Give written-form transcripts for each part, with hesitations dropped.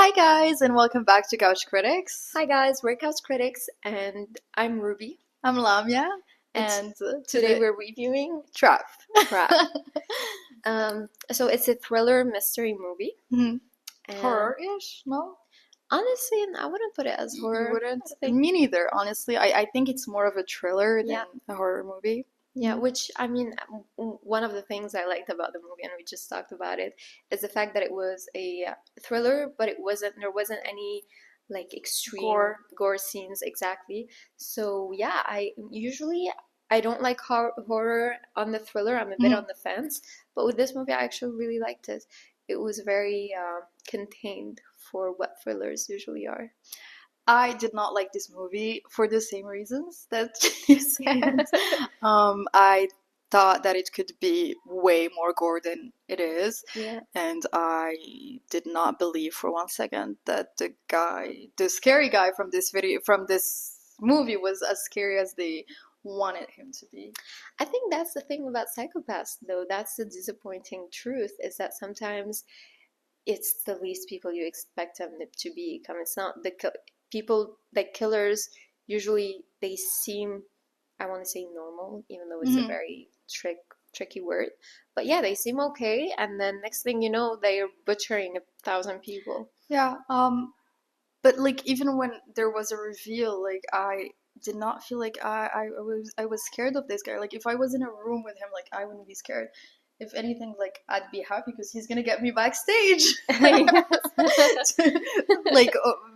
Hi guys, and welcome back to Couch Critics. Hi guys, we're Couch Critics, and I'm Ruby. I'm Lamia, And and today we're reviewing Trap. Trap. So it's a thriller mystery movie. Mhm. And Horror-ish? No? honestly, I wouldn't put it as horror. You wouldn't? I think. Me neither, honestly. I think it's more of a thriller Yeah. than a horror movie. Yeah, which I mean, one of the things I liked about the movie, and we just talked about it, is the fact that it was a thriller, but there wasn't any like extreme gore scenes exactly. So yeah, I don't like horror on the thriller. I'm a bit on the fence, but with this movie, I actually really liked it. It was very contained for what thrillers usually are. I did not like this movie for the same reasons that you said. I thought that it could be way more gore than it is. Yeah. And I did not believe for 1 second that the scary guy from this movie was as scary as they wanted him to be. I think that's the thing about psychopaths, though. That's the disappointing truth, is that sometimes it's the least people you expect them to become. It's not people like killers. Usually they seem, I want to say normal, even though it's a very tricky word. But yeah, they seem okay, and then next thing you know, they're butchering 1,000 people. Yeah. But like even when there was a reveal, like I did not feel like I was scared of this guy. Like if I was in a room with him, like I wouldn't be scared. If anything, like I'd be happy because he's gonna get me backstage. Like,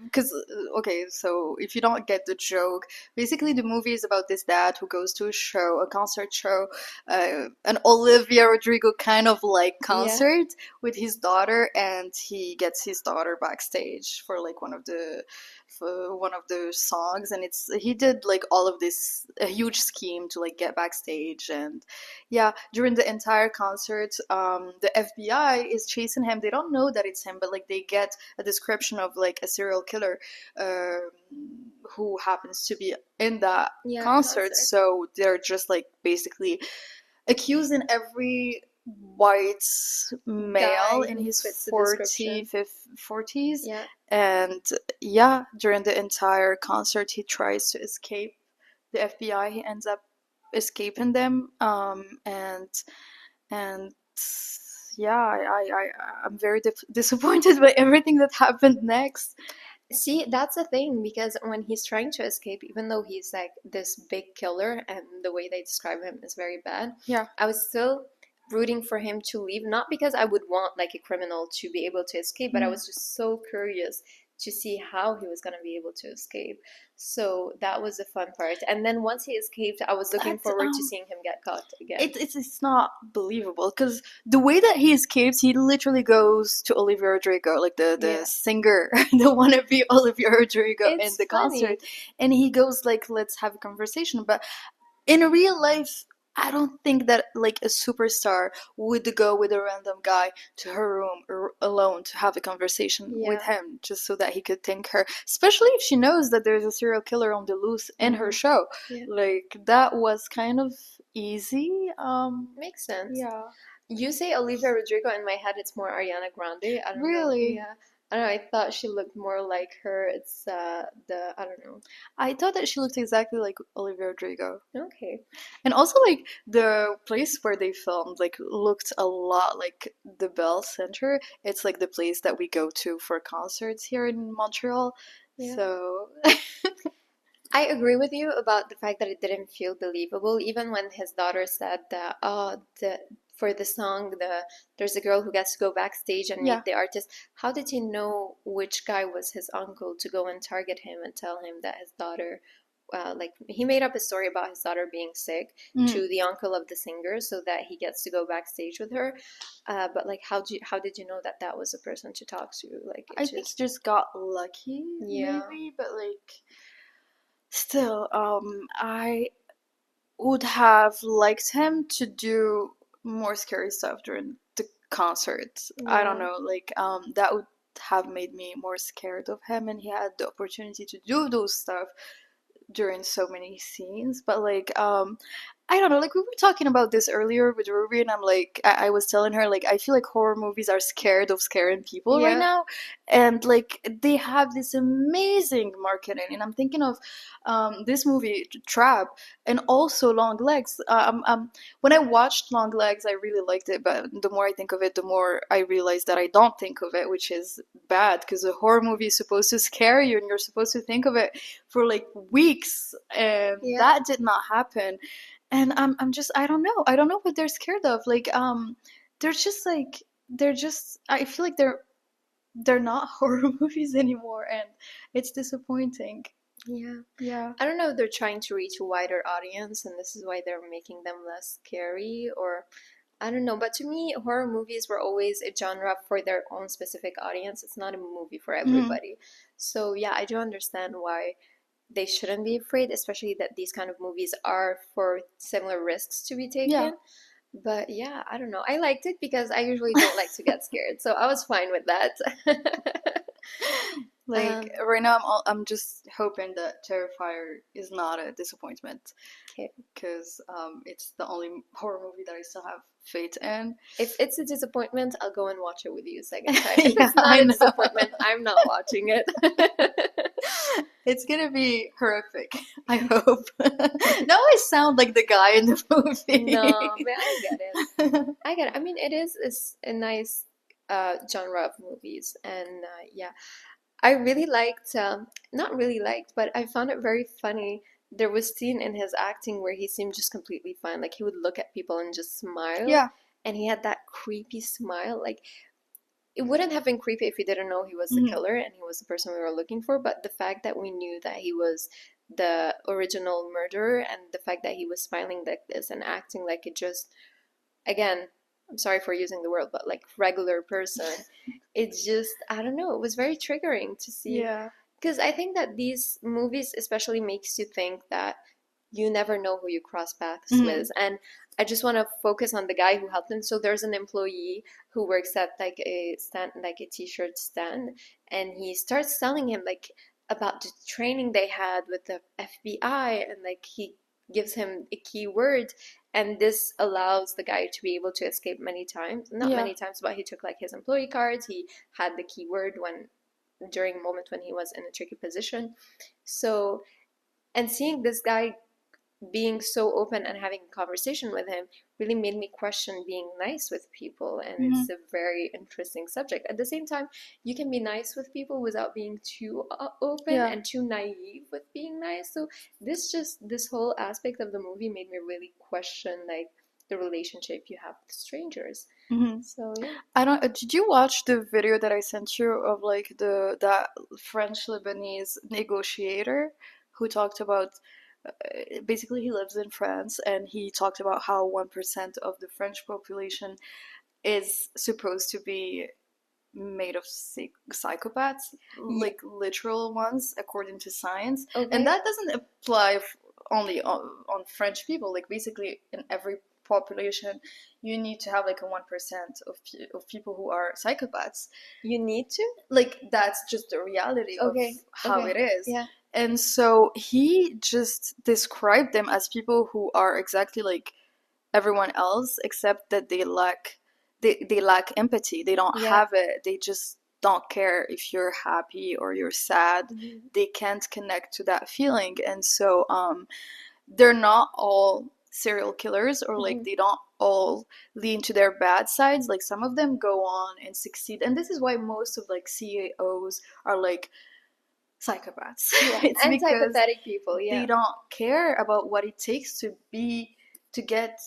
because okay, so if you don't get the joke, basically the movie is about this dad who goes to a concert show, an Olivia Rodrigo kind of like concert with his daughter, and he gets his daughter backstage for like one of the songs, and he did like all of this a huge scheme to like get backstage. And yeah, during the entire concert, the FBI is chasing him. They don't know that it's him, but like they get a description of like a serial killer who happens to be in that concert. So they're just like basically accusing every white male in his 40s. Yeah. And yeah, during the entire concert, he tries to escape the FBI. He ends up escaping them. And yeah, I'm very disappointed by everything that happened next. See, that's the thing, because when he's trying to escape, even though he's like this big killer and the way they describe him is very bad, Yeah. I was still rooting for him to leave, not because I would want like a criminal to be able to escape, but I was just so curious to see how he was going to be able to escape. So that was the fun part. And then once he escaped, I was looking forward to seeing him get caught again. It's not believable because the way that he escapes, he literally goes to Olivia Rodrigo, like the singer, the wannabe Olivia Rodrigo in the concert, and he goes like, "Let's have a conversation." But in real life, I don't think that like a superstar would go with a random guy to her room alone to have a conversation with him just so that he could thank her, especially if she knows that there's a serial killer on the loose in her show. Like that was kind of easy. Makes sense. Yeah. You say Olivia Rodrigo, in my head it's more Ariana Grande. I don't know. Really? Yeah. I don't know, I thought she looked more like her. It's I don't know. I thought that she looked exactly like Olivia Rodrigo. Okay. And also like the place where they filmed like looked a lot like the Bell Center. It's like the place that we go to for concerts here in Montreal. Yeah. So I agree with you about the fact that it didn't feel believable, even when his daughter said that, for the song, there's a girl who gets to go backstage and meet the artist. How did he know which guy was his uncle to go and target him and tell him that his daughter, like he made up a story about his daughter being sick to the uncle of the singer so that he gets to go backstage with her. But like, how did you know that that was a person to talk to? Like, I think he just got lucky, maybe, but like still, I would have liked him to do more scary stuff during the concert. I don't know, like that would have made me more scared of him, and he had the opportunity to do those stuff during so many scenes. But like I don't know, like we were talking about this earlier with Ruby, and I'm like, I was telling her, like, I feel like horror movies are scared of scaring people right Yeah. now. And like, they have this amazing marketing. And I'm thinking of this movie, Trap, and also Long Legs. When I watched Long Legs, I really liked it, but the more I think of it, the more I realize that I don't think of it, which is bad because a horror movie is supposed to scare you and you're supposed to think of it for like weeks. And Yeah. that did not happen. And I'm just, I don't know what they're scared of. Like they're just like, they're just, I feel like they're not horror movies anymore, and it's disappointing. Yeah. Yeah. I don't know if they're trying to reach a wider audience and this is why they're making them less scary, or I don't know. But to me, horror movies were always a genre for their own specific audience. It's not a movie for everybody. So yeah, I do understand why they shouldn't be afraid, especially that these kind of movies are for similar risks to be taken. Yeah. But yeah, I don't know. I liked it because I usually don't like to get scared, so I was fine with that. Like right now, I'm just hoping that Terrifier is not a disappointment, Okay. because it's the only horror movie that I still have faith in. If it's a disappointment, I'll go and watch it with you a second time. If Yeah, it's not I a know. disappointment, I'm not watching it. It's gonna be horrific. I hope. Now I sound like the guy in the movie. No, but I get it. I get it. I mean, it is a nice genre of movies, and yeah, I really liked, not really liked, but I found it very funny. There was scene in his acting where he seemed just completely fine. Like he would look at people and just smile. Yeah. And he had that creepy smile. Like it wouldn't have been creepy if we didn't know he was the killer and he was the person we were looking for. But the fact that we knew that he was the original murderer and the fact that he was smiling like this and acting like it just, again, I'm sorry for using the word, but like regular person, it's just, I don't know, it was very triggering to see. Yeah. Because I think that these movies especially makes you think that you never know who you cross paths with. And I just want to focus on the guy who helped him. So there's an employee who works at like a stand, like a t-shirt stand, and he starts telling him like about the training they had with the FBI, and like he gives him a keyword, and this allows the guy to be able to escape many times. Not Yeah. many times, but he took like his employee cards. He had the keyword when during a moment when he was in a tricky position. So, and seeing this guy being so open and having a conversation with him really made me question being nice with people, and it's a very interesting subject. At the same time, you can be nice with people without being too open and too naive with being nice. So this whole aspect of the movie made me really question like the relationship you have with strangers. So yeah. I don't. Did you watch the video that I sent you of like that French Lebanese negotiator who talked about, basically he lives in France, and he talked about how 1% of the French population is supposed to be made of psychopaths, like literal ones, according to science. And that doesn't apply only on French people. Like basically in every population, you need to have like a 1% of people who are psychopaths. You need to? Like that's just the reality of how it is. Yeah. And so he just described them as people who are exactly like everyone else, except that they lack empathy. They don't have it. They just don't care if you're happy or you're sad. They can't connect to that feeling. And so they're not all serial killers, or like they don't all lean to their bad sides. Like some of them go on and succeed. And this is why most of like CEOs are like psychopaths. It's and because psychopathetic people, they don't care about what it takes to get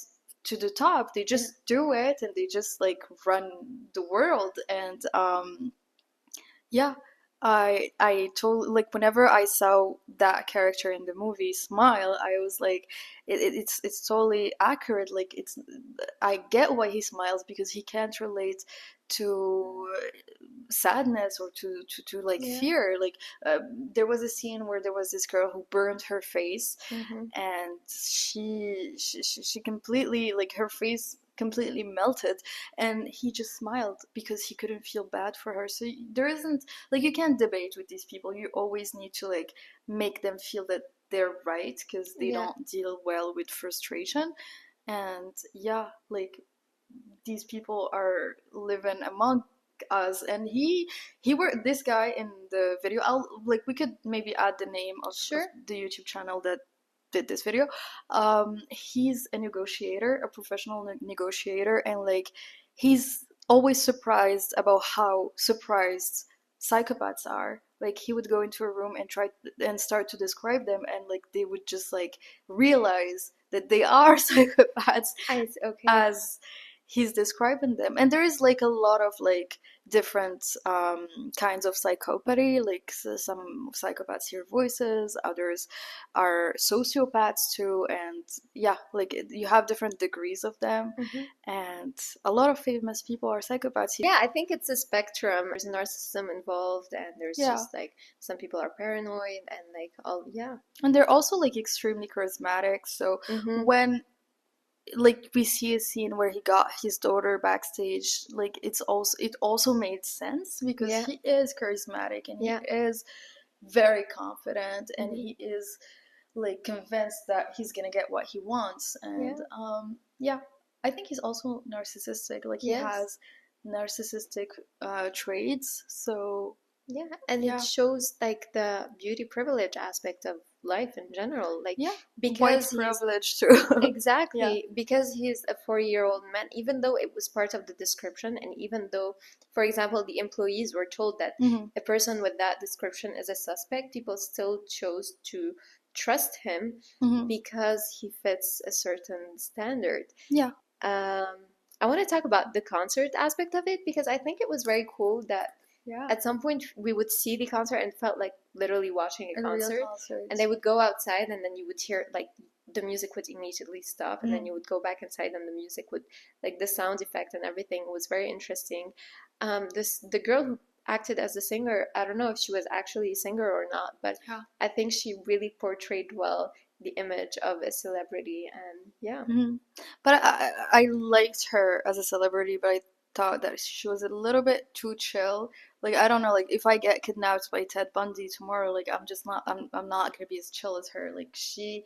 to the top. They just do it, and they just like run the world. And yeah, I totally, like whenever I saw that character in the movie smile, I was like, it's totally accurate. Like I get why he smiles, because he can't relate to sadness or to like fear. Like there was a scene where there was this girl who burned her face, and she completely, like her face completely melted, and he just smiled because he couldn't feel bad for her. So there isn't, like, you can't debate with these people. You always need to like make them feel that they're right, because they don't deal well with frustration. And yeah, like these people are living among us. And he were this guy in the video. I'll like we could maybe add the name of the YouTube channel that did this video. He's a negotiator, a professional negotiator, and like he's always surprised about how surprised psychopaths are. Like he would go into a room and try and start to describe them, and like they would just like realize that they are psychopaths as he's describing them. And there is like a lot of like different kinds of psychopathy. Like some psychopaths hear voices, others are sociopaths too, and yeah, like you have different degrees of them. And a lot of famous people are psychopaths. Yeah, I think it's a spectrum. There's narcissism involved, and there's just like some people are paranoid, and like all and they're also like extremely charismatic. So when like we see a scene where he got his daughter backstage, like it also made sense, because he is charismatic, and he is very confident, and he is like convinced that he's gonna get what he wants. And I think he's also narcissistic. Like he has narcissistic traits. So and it shows like the beauty privilege aspect of life in general, like because white privilege too. Exactly, because he's a 40-year-old man, even though it was part of the description, and even though, for example, the employees were told that a person with that description is a suspect, people still chose to trust him because he fits a certain standard. I want to talk about the concert aspect of it, because I think it was very cool that at some point we would see the concert and felt like literally watching a concert. And they would go outside, and then you would hear like the music would immediately stop, and then you would go back inside, and the music would, like the sound effect and everything was very interesting. The girl who acted as the singer, I don't know if she was actually a singer or not, but I think she really portrayed well the image of a celebrity. And but I liked her as a celebrity, but I thought that she was a little bit too chill. Like I don't know, like if I get kidnapped by Ted Bundy tomorrow, like I'm not gonna be as chill as her. Like she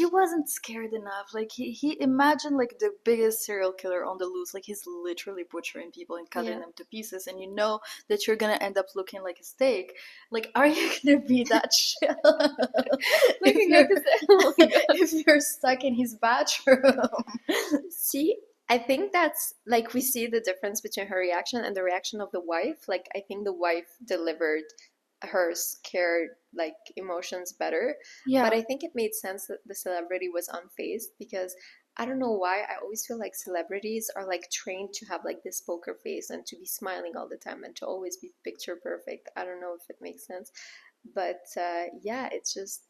wasn't scared enough. Like he imagined like the biggest serial killer on the loose. Like he's literally butchering people and cutting them to pieces, and you know that you're gonna end up looking like a steak. Like, are you gonna be that chill if you're stuck in his bathroom? See, I think that's like we see the difference between her reaction and the reaction of the wife. Like I think the wife delivered her scared like emotions better. But I think it made sense that the celebrity was unfazed, because I don't know why, I always feel like celebrities are like trained to have like this poker face and to be smiling all the time and to always be picture perfect. I don't know if it makes sense, but it's just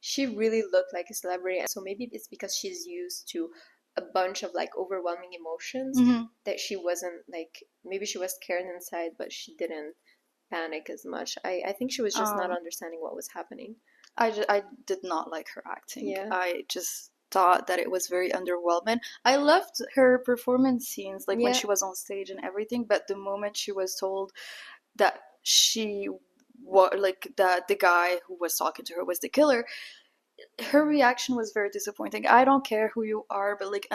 she really looked like a celebrity. So maybe it's because she's used to a bunch of like overwhelming emotions that she wasn't like, maybe she was scared inside, but she didn't panic as much. I think she was just not understanding what was happening. I did not like her acting. I just thought that it was very underwhelming. I loved her performance scenes, like when she was on stage and everything, but the moment she was told that she was like that the guy who was talking to her was the killer, her reaction was very disappointing. I don't care who you are, but like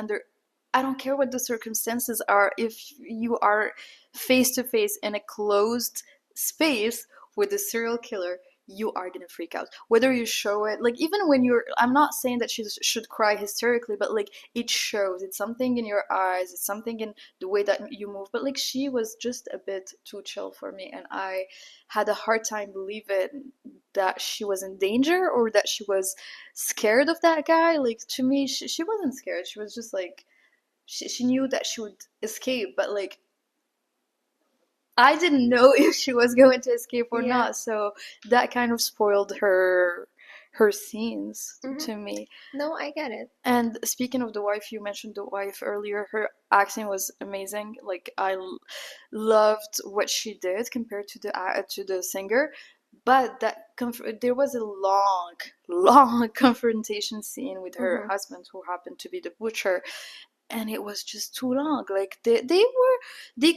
I don't care what the circumstances are. If you are face to face in a closed space with a serial killer, you are gonna freak out. Whether you show it, like even when I'm not saying that she should cry hysterically, but like it shows. It's something in your eyes. It's something in the way that you move. But like she was just a bit too chill for me, and I had a hard time believing that she was in danger or that she was scared of that guy. Like to me, she wasn't scared. She was just like she knew that she would escape, but like I didn't know if she was going to escape or not, so that kind of spoiled her scenes to me. No, I get it. And speaking of the wife, you mentioned the wife earlier. Her acting was amazing. Like I loved what she did compared to the singer. But there was a long confrontation scene with her husband, who happened to be the butcher, and it was just too long. Like they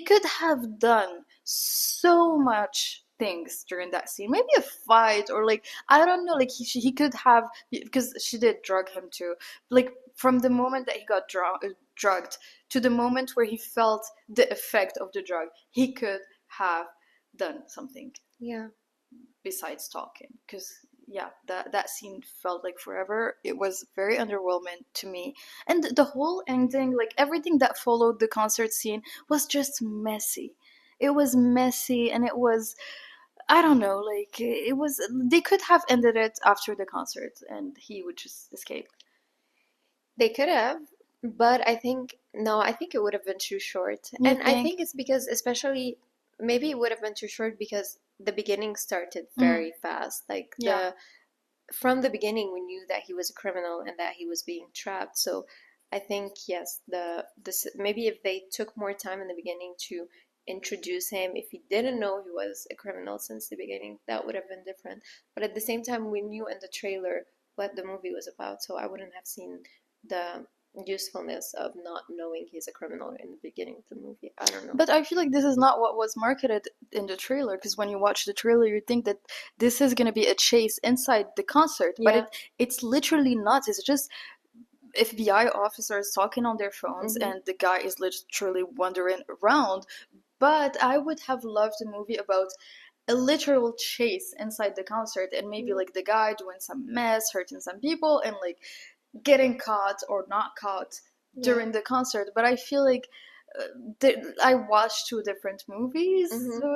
could have done so much things during that scene. Maybe a fight, or like, I don't know, like he could have, because she did drug him too. Like from the moment that he got drugged to the moment where he felt the effect of the drug, he could have done something. Yeah. Besides talking, because yeah, that scene felt like forever. It was very underwhelming to me, and the whole ending, like everything that followed the concert scene, was just messy. It was messy, and it was, I don't know, like it was, they could have ended it after the concert and he would just escape. They could have, but I think no, I think it would have been too short. You And I think? think it's because especially maybe it would have been too short because the beginning started Mm. very fast. Like Yeah. from the beginning we knew that he was a criminal and that he was being trapped. So I think yes, maybe if they took more time in the beginning to introduce him, if he didn't know he was a criminal since the beginning, that would have been different. But at the same time, we knew in the trailer what the movie was about, so I wouldn't have seen the usefulness of not knowing he's a criminal in the beginning of the movie. I don't know. But I feel like this is not what was marketed in the trailer, because when you watch the trailer, you think that this is going to be a chase inside the concert, but it's literally not. It's just FBI officers talking on their phones, and the guy is literally wandering around. But I would have loved a movie about a literal chase inside the concert, and maybe like the guy doing some mess, hurting some people, and like getting caught or not caught during the concert. But I feel like I watched two different movies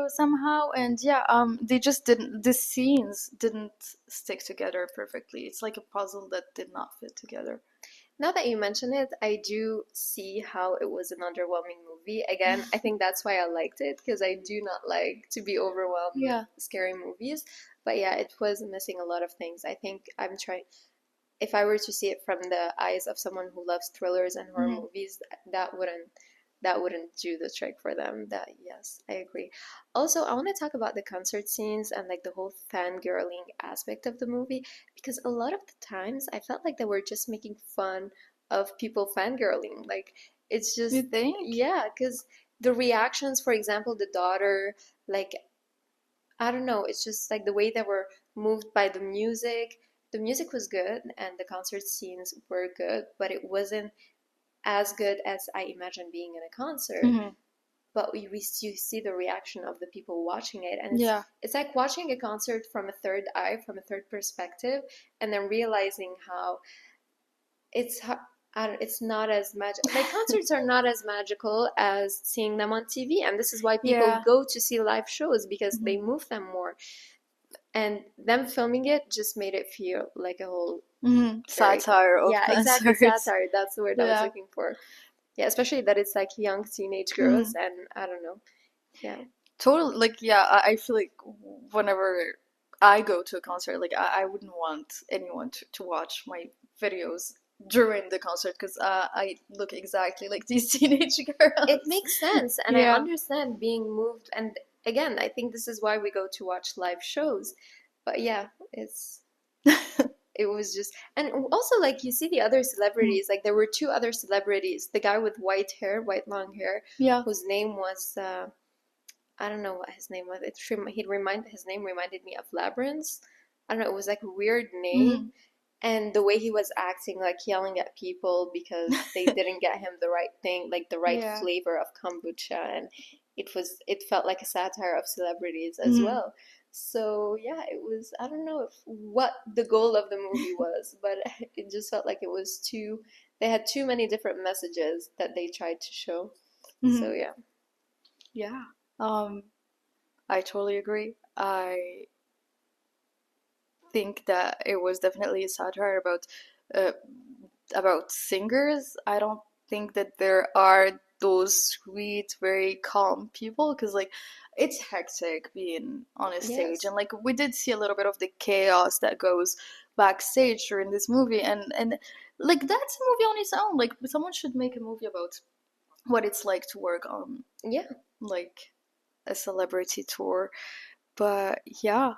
somehow, and yeah, they just didn't. The scenes didn't stick together perfectly. It's like a puzzle that did not fit together. Now that you mention it, I do see how it was an underwhelming movie. Again, I think that's why I liked it, because I do not like to be overwhelmed with scary movies. But yeah, it was missing a lot of things. I think I'm trying, if I were to see it from the eyes of someone who loves thrillers and horror movies, that wouldn't do the trick for them. That, yes, I agree. Also, I want to talk about the concert scenes and like the whole fangirling aspect of the movie, because a lot of the times I felt like they were just making fun of people fangirling. Like it's just, You think? yeah, because the reactions, for example, the daughter, like I don't know, it's just like the way they were moved by the music. The music was good and the concert scenes were good, but it wasn't as good as I imagine being in a concert. But you see the reaction of the people watching it, and it's like watching a concert from a third eye, from a third perspective, and then realizing how it's not as magical. Like concerts are not as magical as seeing them on TV, and this is why people go to see live shows, because they move them more. And them filming it just made it feel like a whole satire of exactly, concerts. satire. That's the word I was looking for. Yeah, especially that it's like young teenage girls, and I don't know. Yeah. Totally. Like, yeah, I feel like whenever I go to a concert, like, I wouldn't want anyone to watch my videos during the concert, because I look exactly like these teenage girls. It makes sense, and I understand being moved. And again, I think this is why we go to watch live shows. But yeah, it was just, and also like you see the other celebrities, like there were two other celebrities, the guy with white long hair, whose name was I don't know what his name was. His name reminded me of Labyrinth. I don't know, it was like a weird name. And the way he was acting, like yelling at people because they didn't get him the right thing, like the right flavor of kombucha, and it felt like a satire of celebrities as well. So yeah, it was, I don't know what the goal of the movie was, but it just felt like it was they had too many different messages that they tried to show. So yeah. Yeah. I totally agree. I think that it was definitely a satire about singers. I don't think that there are those sweet, very calm people, because like it's hectic being on a stage, and like we did see a little bit of the chaos that goes backstage during this movie, and like that's a movie on its own. Like someone should make a movie about what it's like to work on like a celebrity tour. But yeah,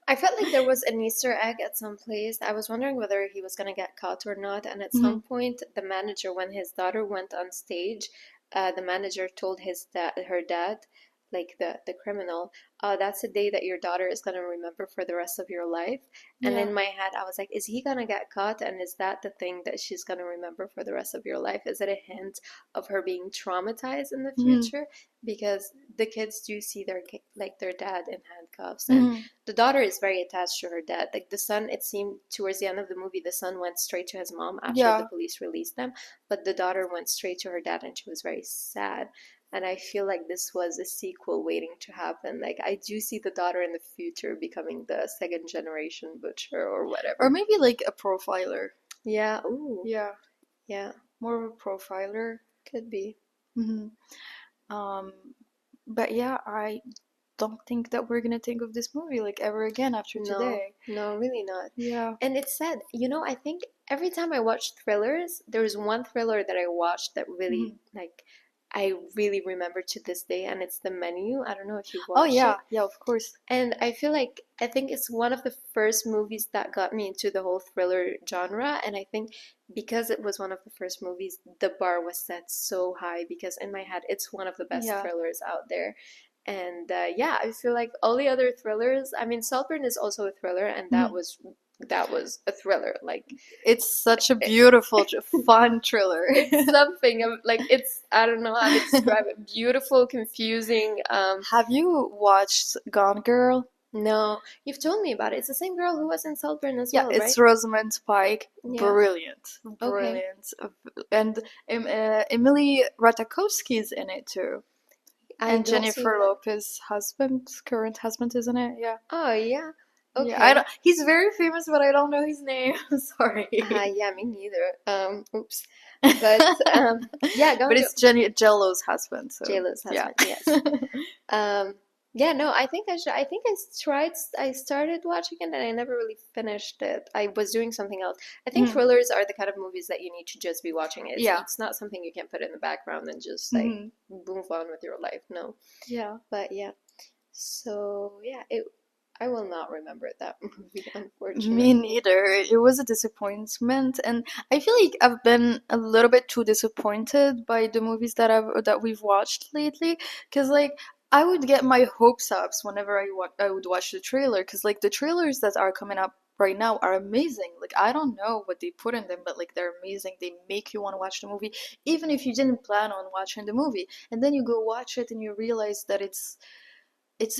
I felt like there was an Easter egg at some place. I was wondering whether he was gonna get caught or not. And at some point, the manager, when his daughter went on stage, the manager told her dad, like the criminal, that's a day that your daughter is gonna remember for the rest of your life. And Yeah. in my head, I was like, is he gonna get caught? And is that the thing that she's gonna remember for the rest of your life? Is it a hint of her being traumatized in the future? Because the kids do see their dad in handcuffs, and the daughter is very attached to her dad. Like the son, it seemed towards the end of the movie, the son went straight to his mom after the police released them, but the daughter went straight to her dad, and she was very sad. And I feel like this was a sequel waiting to happen. Like I do see the daughter in the future becoming the second generation butcher or whatever. Or maybe like a profiler. Yeah. Ooh. Yeah. Yeah. More of a profiler. Could be. But yeah, I don't think that we're gonna think of this movie like ever again after today. No, really not. Yeah. And it's sad. You know, I think every time I watch thrillers, there was one thriller that I watched that really like I really remember to this day, and it's The Menu. I don't know if you've watched it. Yeah, of course. And I feel like I think it's one of the first movies that got me into the whole thriller genre, and I think because it was one of the first movies, the bar was set so high because in my head it's one of the best thrillers out there. And yeah, I feel like all the other thrillers, I mean, Saltburn is also a thriller, and that was a thriller. Like it's such a beautiful, fun thriller. It's something of like I don't know how to describe it. Beautiful, confusing. Have you watched Gone Girl? No, you've told me about it. It's the same girl who was in Saltburn as well, right? Yeah, it's Rosamund Pike. Yeah. Brilliant. And Emily Ratajkowski's in it too. And Jennifer Lopez's current husband, isn't it? Yeah. Oh yeah. Okay. Yeah, he's very famous, but I don't know his name. Sorry. Yeah, me neither. Oops. But yeah, but it's J-Lo's husband. So. J-Lo's husband, yes. Yeah, no, I think I should. I think I started watching it and I never really finished it. I was doing something else. I think thrillers are the kind of movies that you need to just be watching. It's not something you can put in the background and just like move on with your life. No. Yeah. But yeah. So yeah, I will not remember that movie, unfortunately. Me neither. It was a disappointment, and I feel like I've been a little bit too disappointed by the movies that we've watched lately. Because like I would get my hopes up whenever I would watch the trailer. Because like the trailers that are coming up right now are amazing. Like I don't know what they put in them, but like they're amazing. They make you want to watch the movie, even if you didn't plan on watching the movie. And then you go watch it and you realize that it's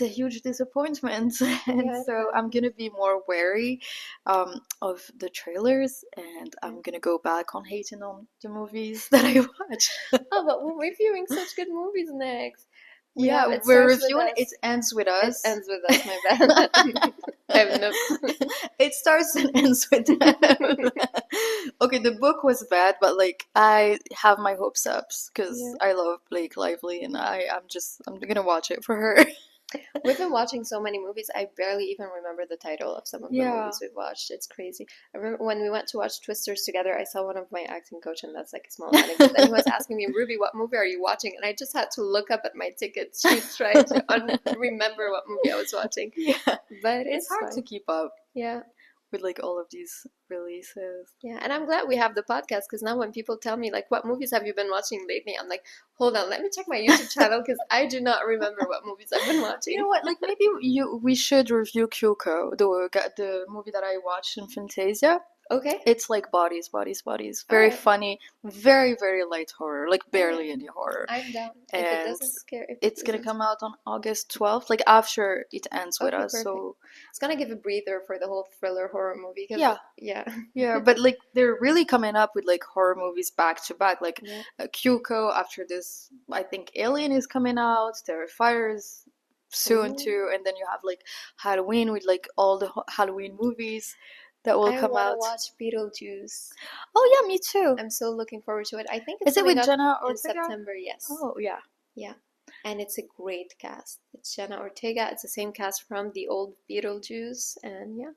a huge disappointment. And so I'm gonna be more wary of the trailers, and I'm gonna go back on hating on the movies that I watch. Oh, but we're reviewing such good movies next. We're reviewing It Ends With Us. It Ends With Us, my bad. I have no... It starts and ends with them. Okay, the book was bad, but like I have my hopes up because I love Blake Lively, and I'm gonna watch it for her. We've been watching so many movies, I barely even remember the title of some of the movies we've watched. It's crazy. I remember when we went to watch Twisters together, I saw one of my acting coach, and that's like a small anecdote, and he was asking me, Ruby, what movie are you watching? And I just had to look up at my ticket sheet trying to remember what movie I was watching. Yeah. But it's hard to keep up. Yeah. With like all of these releases. Yeah, and I'm glad we have the podcast because now when people tell me like what movies have you been watching lately, I'm like, hold on, let me check my YouTube channel because I do not remember what movies I've been watching. You know what? Like maybe we should review Kyoko, the movie that I watched in Fantasia. Okay. It's like bodies. Very funny, very, very light horror, like barely any horror. I'm down. And if it doesn't scare, it's gonna come out on August 12th, like after It Ends With Us. Perfect. So it's gonna give a breather for the whole thriller horror movie. Yeah. But like they're really coming up with like horror movies back to back. Like Kyoko after this, I think Alien is coming out. Terrifier is soon too, and then you have like Halloween with like all the Halloween movies that will come out. I want to watch Beetlejuice. Oh yeah, me too. I'm so looking forward to it. I think it's is it with Jenna Ortega? In September? Yes. Oh yeah. Yeah, and it's a great cast. It's Jenna Ortega. It's the same cast from the old Beetlejuice, and yeah,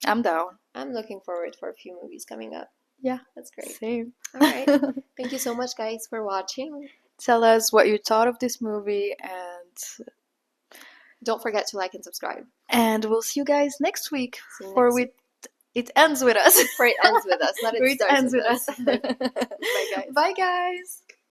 I'm down. I'm looking forward for a few movies coming up. Yeah, that's great. Same. All right. Thank you so much, guys, for watching. Tell us what you thought of this movie, and don't forget to like and subscribe. And we'll see you guys next week It Ends With Us. For It Ends With Us, not It Starts With Us. Bye, guys. Bye, guys.